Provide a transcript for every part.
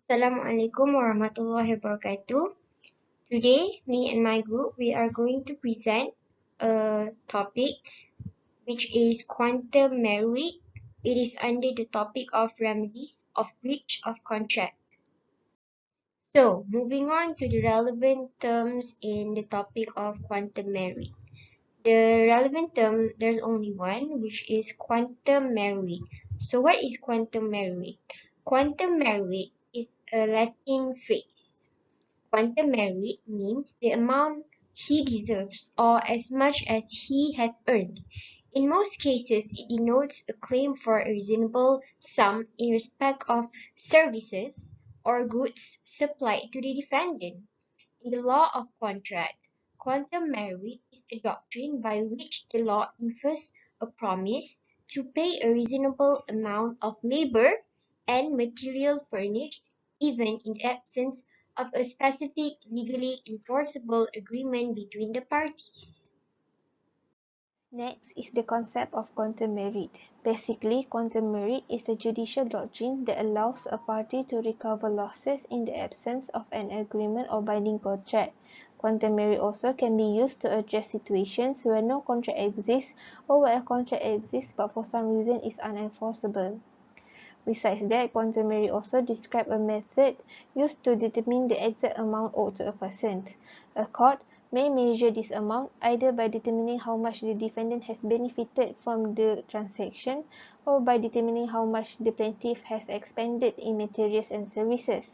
Assalamualaikum warahmatullahi wabarakatuh. Today, me and my group, we are going to present a topic which is quantum merit. It is under the topic of remedies of breach of contract. So, moving on to the relevant terms in the topic of quantum merit. The relevant term, there's only one, which is quantum merit. So what is quantum merit? Quantum merit is a Latin phrase. Quantum merit means the amount he deserves or as much as he has earned. In most cases, it denotes a claim for a reasonable sum in respect of services or goods supplied to the defendant. In the law of contract, quantum merit is a doctrine by which the law infers a promise to pay a reasonable amount of labor and material furnished even in the absence of a specific legally enforceable agreement between the parties. Next is the concept of quantum merit. Basically, quantum merit is a judicial doctrine that allows a party to recover losses in the absence of an agreement or binding contract. Quantum merit also can be used to address situations where no contract exists or where a contract exists but for some reason is unenforceable. Besides that, quantum merit also describes a method used to determine the exact amount owed to a person. A court may measure this amount either by determining how much the defendant has benefited from the transaction or by determining how much the plaintiff has expended in materials and services.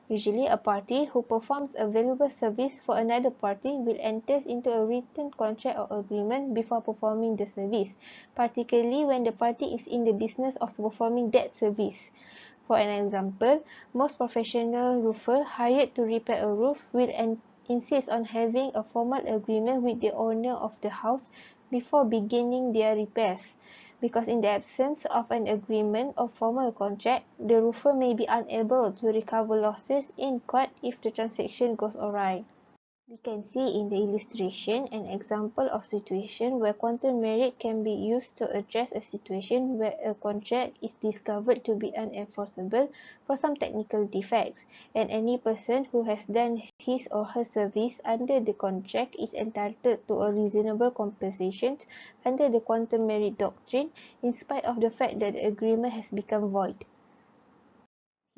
Usually, a party who performs a valuable service for another party will enter into a written contract or agreement before performing the service, particularly when the party is in the business of performing that service. For an example, most professional roofers hired to repair a roof will insist on having a formal agreement with the owner of the house before beginning their repairs, because in the absence of an agreement or formal contract, the roofer may be unable to recover losses in court if the transaction goes awry. We can see in the illustration an example of situation where quantum merit can be used to address a situation where a contract is discovered to be unenforceable for some technical defects, and any person who has done his or her service under the contract is entitled to a reasonable compensation under the quantum merit doctrine in spite of the fact that the agreement has become void.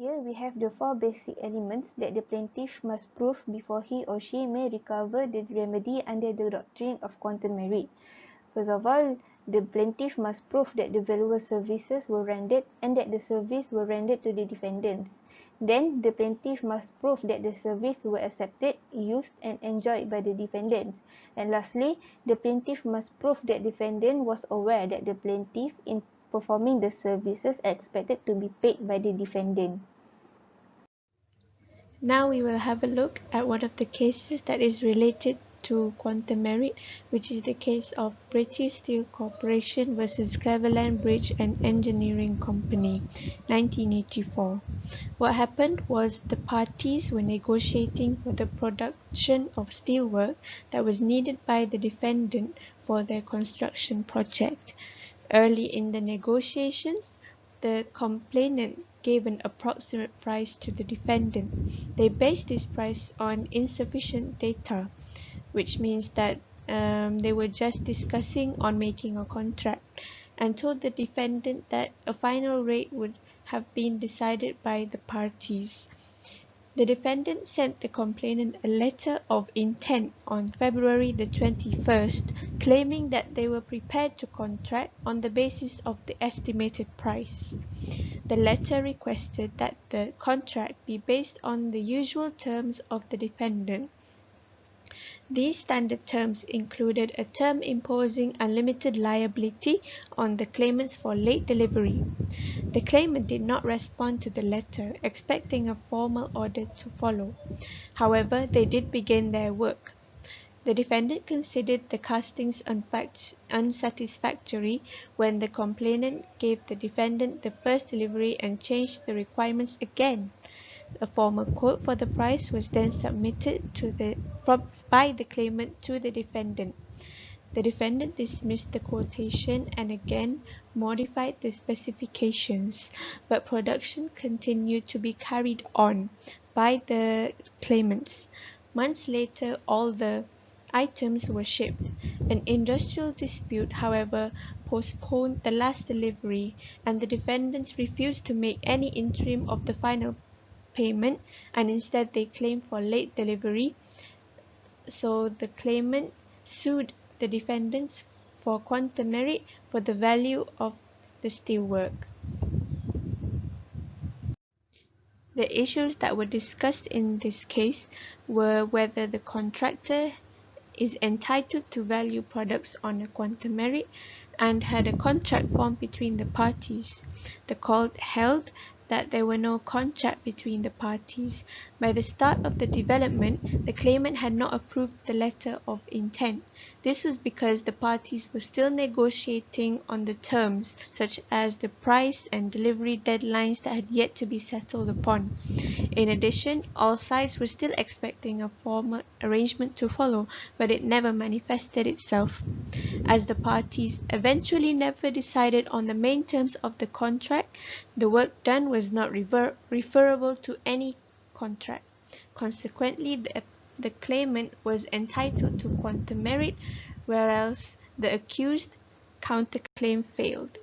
Here we have the four basic elements that the plaintiff must prove before he or she may recover the remedy under the doctrine of quantum merit. First of all, the plaintiff must prove that the valuable services were rendered and that the service were rendered to the defendants. Then, the plaintiff must prove that the service were accepted, used, and enjoyed by the defendants. And lastly, the plaintiff must prove that the defendant was aware that the plaintiff, in performing the services, expected to be paid by the defendant. Now we will have a look at one of the cases that is related to quantum merit, which is the case of British Steel Corporation versus Cleveland Bridge and Engineering Company, 1984. What happened was the parties were negotiating for the production of steelwork that was needed by the defendant for their construction project. Early in the negotiations, the complainant gave an approximate price to the defendant. They based this price on insufficient data, which means that they were just discussing on making a contract, and told the defendant that a final rate would have been decided by the parties. The defendant sent the complainant a letter of intent on February the 21st, claiming that they were prepared to contract on the basis of the estimated price. The letter requested that the contract be based on the usual terms of the defendant. These standard terms included a term imposing unlimited liability on the claimants for late delivery. The claimant did not respond to the letter, expecting a formal order to follow. However, they did begin their work. The defendant considered the castings unsatisfactory when the complainant gave the defendant the first delivery and changed the requirements again. A formal quote for the price was then submitted by the claimant to the defendant. The defendant dismissed the quotation and again modified the specifications, but production continued to be carried on by the claimants. Months later, all the items were shipped. An industrial dispute, however, postponed the last delivery, and the defendants refused to make any interim of the final payment, and instead they claimed for late delivery. So the claimant sued the defendants for quantum merit for the value of the steelwork. The issues that were discussed in this case were whether the contractor is entitled to value products on a quantum merit and had a contract formed between the parties. The court held that there were no contract between the parties. By the start of the development, the claimant had not approved the letter of intent. This was because the parties were still negotiating on the terms, such as the price and delivery deadlines that had yet to be settled upon. In addition, all sides were still expecting a formal arrangement to follow, but it never manifested itself. As the parties eventually never decided on the main terms of the contract, the work done was not referable to any contract. Consequently, the claimant was entitled to quantum merit, whereas the accused counterclaim failed.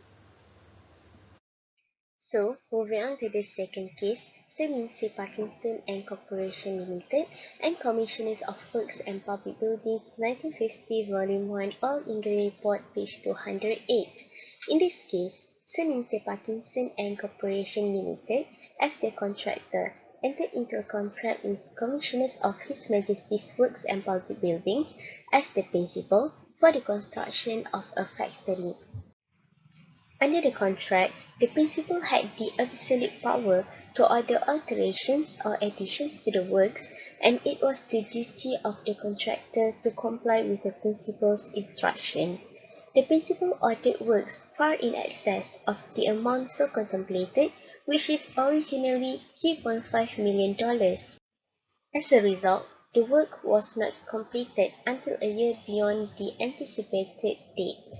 So, moving on to the second case, Sir Lindsay Parkinson and Corporation Limited and Commissioners of Works and Public Buildings 1950 Volume 1 All England Report page 208. In this case, Sir Lindsay Parkinson and Corporation Limited, as the contractor, entered into a contract with Commissioners of His Majesty's Works and Public Buildings as the principal for the construction of a factory. Under the contract, the principal had the absolute power to order alterations or additions to the works, and it was the duty of the contractor to comply with the principal's instruction. The principal ordered works far in excess of the amount so contemplated, which is originally $3.5 million. As a result, the work was not completed until a year beyond the anticipated date.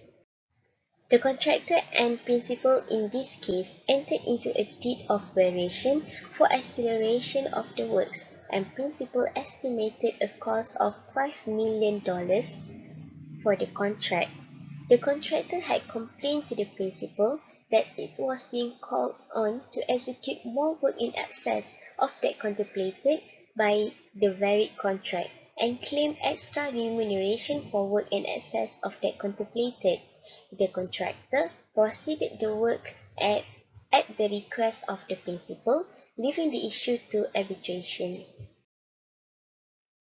The contractor and principal in this case entered into a deed of variation for acceleration of the works, and principal estimated a cost of $5 million for the contract. The contractor had complained to the principal that it was being called on to execute more work in excess of that contemplated by the varied contract, and claimed extra remuneration for work in excess of that contemplated. The contractor proceeded the work at the request of the principal, leaving the issue to arbitration.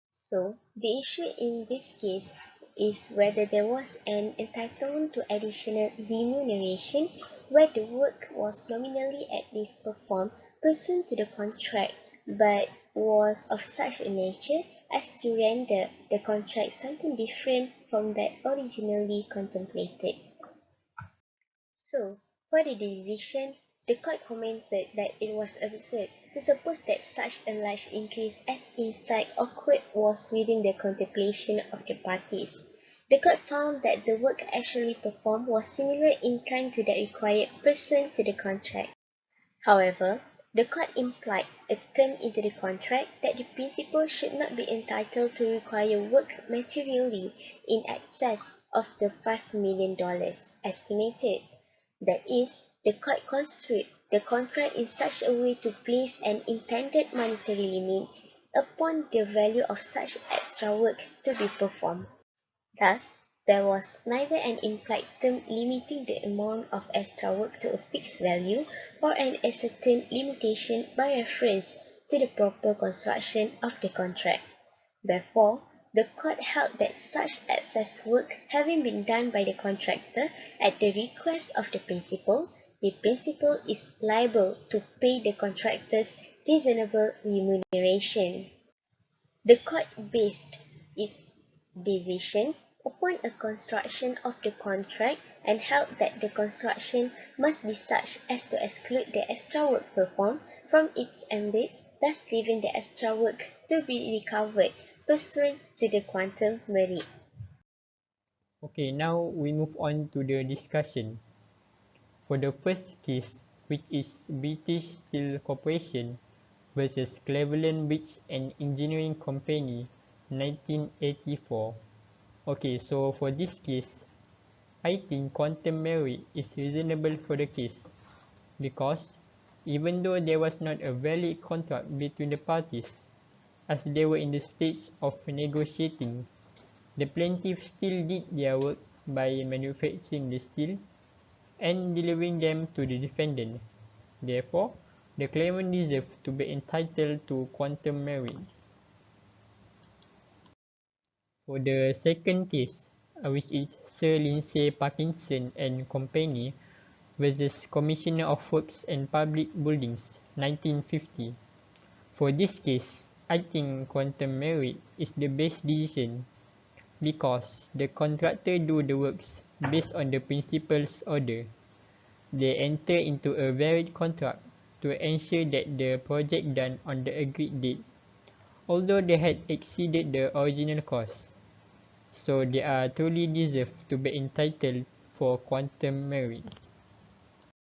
So, the issue in this case is whether there was an entitlement to additional remuneration where the work was nominally at least performed pursuant to the contract, but was of such a nature as to render the contract something different from that originally contemplated. So, for the decision, the court commented that it was absurd to suppose that such a large increase as in fact occurred was within the contemplation of the parties. The court found that the work actually performed was similar in kind to that required pursuant to the contract. However, the court implied a term into the contract that the principal should not be entitled to require work materially in excess of the $5 million estimated. That is, the court construed the contract in such a way to place an intended monetary limit upon the value of such extra work to be performed. Thus, there was neither an implied term limiting the amount of extra work to a fixed value, or an ascertained limitation by reference to the proper construction of the contract. Therefore, the court held that such excess work having been done by the contractor at the request of the principal is liable to pay the contractor's reasonable remuneration. The court based its decision upon a construction of the contract and held that the construction must be such as to exclude the extra work performed from its ambit, thus leaving the extra work to be recovered pursuant to the quantum merit. Okay, now we move on to the discussion. For the first case, which is British Steel Corporation versus Cleveland Bridge and Engineering Company, 1984. Okay, so for this case, I think quantum merit is reasonable for the case because even though there was not a valid contract between the parties, as they were in the stage of negotiating, the plaintiff still did their work by manufacturing the steel and delivering them to the defendant. Therefore, the claimant deserves to be entitled to quantum merit. For the second case, which is Sir Lindsay Parkinson and Company versus Commissioner of Works and Public Buildings, 1950. For this case, I think quantum merit is the best decision because the contractor do the works based on the principal's order. They enter into a valid contract to ensure that the project done on the agreed date, although they had exceeded the original cost. So they are truly deserve to be entitled for quantum merit.